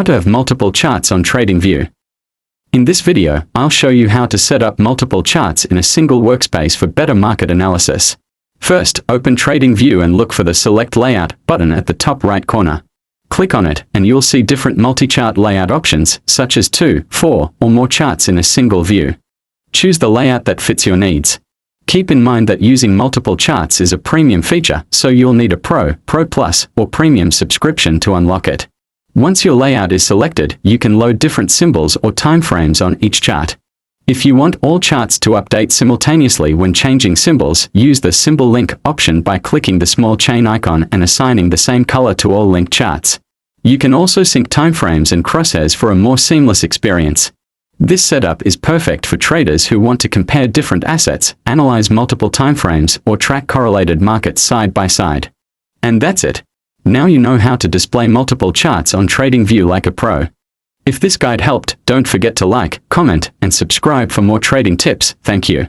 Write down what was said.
How to have multiple charts on Tradingview. In this video, I'll show you how to set up multiple charts in a single workspace for better market analysis. First, open Tradingview and look for the Select Layout button at the top right corner. Click on it, and you'll see different multi-chart layout options, such as 2, 4, or more charts in a single view. Choose the layout that fits your needs. Keep in mind that using multiple charts is a premium feature, so you'll need a Pro, Pro Plus, or Premium subscription to unlock it. Once your layout is selected, you can load different symbols or timeframes on each chart. If you want all charts to update simultaneously when changing symbols, use the Symbol Link option by clicking the small chain icon and assigning the same color to all linked charts. You can also sync timeframes and crosshairs for a more seamless experience. This setup is perfect for traders who want to compare different assets, analyze multiple timeframes, or track correlated markets side by side. And that's it. Now you know how to display multiple charts on Tradingview like a pro. If this guide helped, don't forget to like, comment, and subscribe for more trading tips. Thank you.